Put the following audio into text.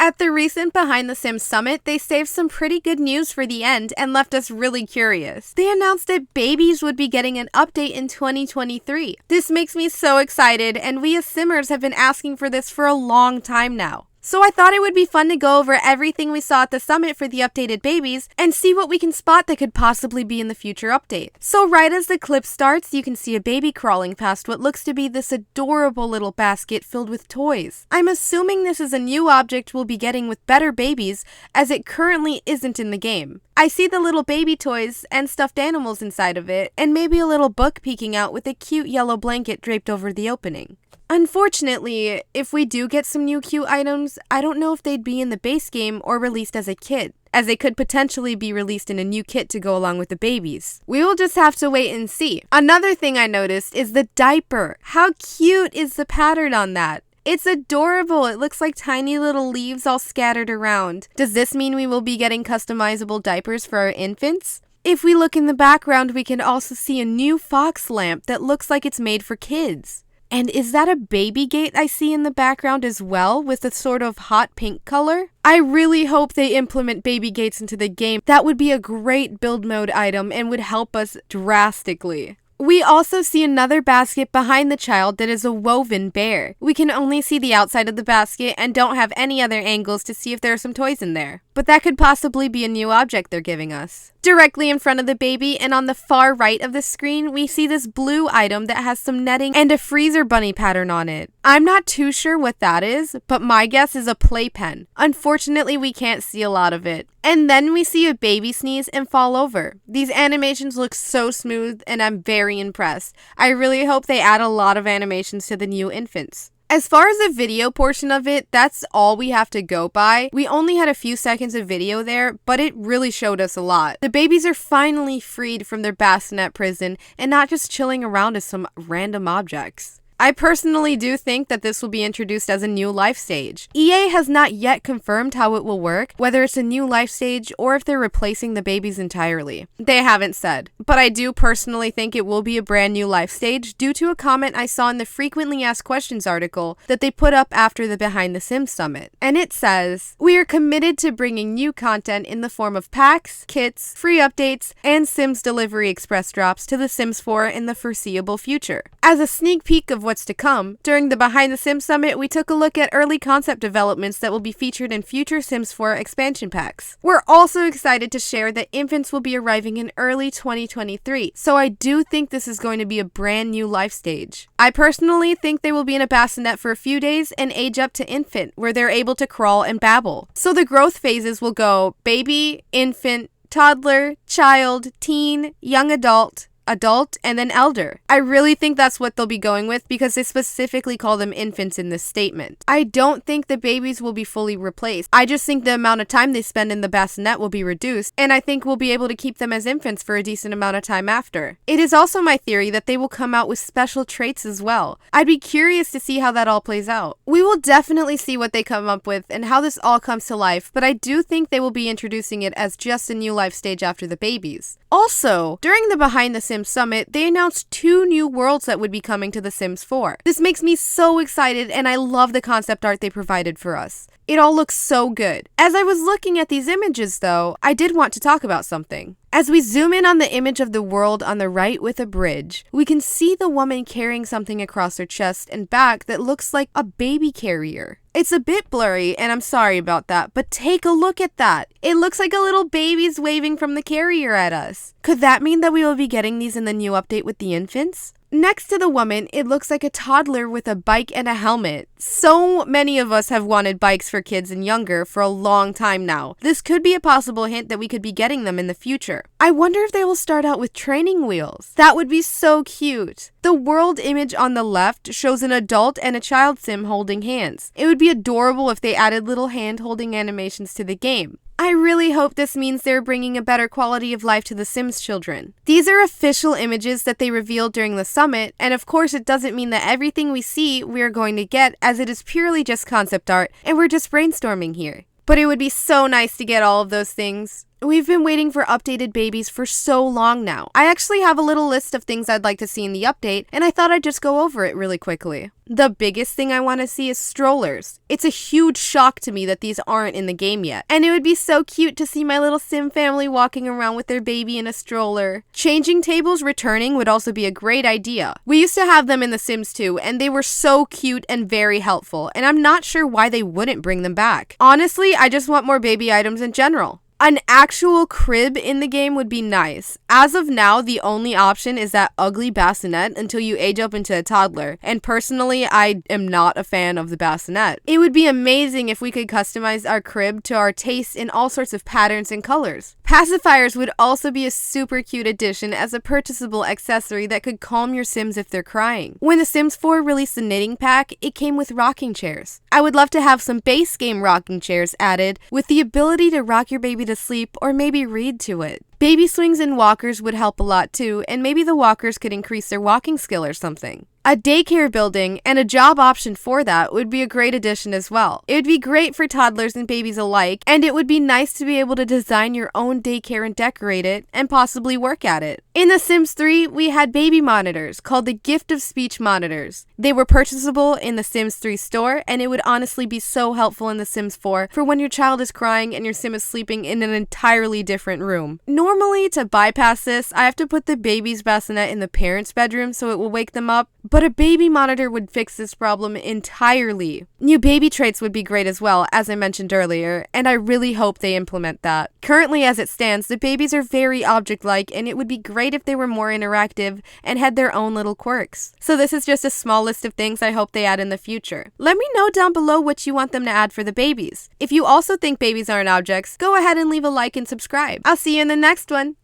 At the recent Behind the Sims Summit, they saved some pretty good news for the end and left us really curious. They announced that babies would be getting an update in 2023. This makes me so excited, and we as Simmers have been asking for this for a long time now. So I thought it would be fun to go over everything we saw at the summit for the updated babies and see what we can spot that could possibly be in the future update. So right as the clip starts, you can see a baby crawling past what looks to be this adorable little basket filled with toys. I'm assuming this is a new object we'll be getting with better babies, as it currently isn't in the game. I see the little baby toys and stuffed animals inside of it, and maybe a little book peeking out with a cute yellow blanket draped over the opening. Unfortunately, if we do get some new cute items, I don't know if they'd be in the base game or released as a kit, as they could potentially be released in a new kit to go along with the babies. We will just have to wait and see. Another thing I noticed is the diaper. How cute is the pattern on that? It's adorable. It looks like tiny little leaves all scattered around. Does this mean we will be getting customizable diapers for our infants? If we look in the background, we can also see a new fox lamp that looks like it's made for kids. And is that a baby gate I see in the background as well, with a sort of hot pink color? I really hope they implement baby gates into the game. That would be a great build mode item and would help us drastically. We also see another basket behind the child that is a woven bear. We can only see the outside of the basket and don't have any other angles to see if there are some toys in there. But that could possibly be a new object they're giving us. Directly in front of the baby and on the far right of the screen, we see this blue item that has some netting and a freezer bunny pattern on it. I'm not too sure what that is, but my guess is a playpen. Unfortunately, we can't see a lot of it. And then we see a baby sneeze and fall over. These animations look so smooth and I'm very impressed. I really hope they add a lot of animations to the new infants. As far as the video portion of it, that's all we have to go by. We only had a few seconds of video there, but it really showed us a lot. The babies are finally freed from their bassinet prison and not just chilling around as some random objects. I personally do think that this will be introduced as a new life stage. EA has not yet confirmed how it will work, whether it's a new life stage or if they're replacing the babies entirely. They haven't said, but I do personally think it will be a brand new life stage due to a comment I saw in the Frequently Asked Questions article that they put up after the Behind the Sims Summit. And it says, "We are committed to bringing new content in the form of packs, kits, free updates, and Sims Delivery Express drops to The Sims 4 in the foreseeable future." As a sneak peek of what's to come, during the Behind the Sims Summit, we took a look at early concept developments that will be featured in future Sims 4 expansion packs. We're also excited to share that infants will be arriving in early 2023, so I do think this is going to be a brand new life stage. I personally think they will be in a bassinet for a few days and age up to infant, where they're able to crawl and babble. So the growth phases will go baby, infant, toddler, child, teen, young adult, and then elder. I really think that's what they'll be going with because they specifically call them infants in this statement. I don't think the babies will be fully replaced. I just think the amount of time they spend in the bassinet will be reduced, and I think we'll be able to keep them as infants for a decent amount of time after. It is also my theory that they will come out with special traits as well. I'd be curious to see how that all plays out. We will definitely see what they come up with and how this all comes to life, but I do think they will be introducing it as just a new life stage after the babies. Also, during the Behind the Sims Summit, they announced 2 new worlds that would be coming to The Sims 4. This makes me so excited, and I love the concept art they provided for us. It all looks so good. As I was looking at these images though, I did want to talk about something. As we zoom in on the image of the world on the right with a bridge, we can see the woman carrying something across her chest and back that looks like a baby carrier. It's a bit blurry, and I'm sorry about that, but take a look at that. It looks like a little baby's waving from the carrier at us. Could that mean that we will be getting these in the new update with the infants? Next to the woman, it looks like a toddler with a bike and a helmet. So many of us have wanted bikes for kids and younger for a long time now. This could be a possible hint that we could be getting them in the future. I wonder if they will start out with training wheels. That would be so cute. The world image on the left shows an adult and a child sim holding hands. It would be adorable if they added little hand-holding animations to the game. I really hope this means they're bringing a better quality of life to the Sims children. These are official images that they revealed during the summit, and of course it doesn't mean that everything we see we're going to get, as it is purely just concept art, and we're just brainstorming here. But it would be so nice to get all of those things. We've been waiting for updated babies for so long now. I actually have a little list of things I'd like to see in the update, and I thought I'd just go over it really quickly. The biggest thing I want to see is strollers. It's a huge shock to me that these aren't in the game yet, and it would be so cute to see my little Sim family walking around with their baby in a stroller. Changing tables returning would also be a great idea. We used to have them in The Sims 2, and they were so cute and very helpful, and I'm not sure why they wouldn't bring them back. Honestly, I just want more baby items in general. An actual crib in the game would be nice. As of now, the only option is that ugly bassinet until you age up into a toddler, and personally, I am not a fan of the bassinet. It would be amazing if we could customize our crib to our tastes in all sorts of patterns and colors. Pacifiers would also be a super cute addition as a purchasable accessory that could calm your Sims if they're crying. When The Sims 4 released the knitting pack, it came with rocking chairs. I would love to have some base game rocking chairs added with the ability to rock your baby to sleep or maybe read to it. Baby swings and walkers would help a lot too, and maybe the walkers could increase their walking skill or something. A daycare building and a job option for that would be a great addition as well. It would be great for toddlers and babies alike, and it would be nice to be able to design your own daycare and decorate it, and possibly work at it. In The Sims 3, we had baby monitors called the Gift of Speech monitors. They were purchasable in The Sims 3 store, and it would honestly be so helpful in The Sims 4 for when your child is crying and your Sim is sleeping in an entirely different room. Normally, to bypass this, I have to put the baby's bassinet in the parents' bedroom so it will wake them up, but a baby monitor would fix this problem entirely. New baby traits would be great as well, as I mentioned earlier, and I really hope they implement that. Currently, as it stands, the babies are very object-like, and it would be great if they were more interactive and had their own little quirks. So this is just a small list of things I hope they add in the future. Let me know down below what you want them to add for the babies. If you also think babies aren't objects, go ahead and leave a like and subscribe. I'll see you in the next one.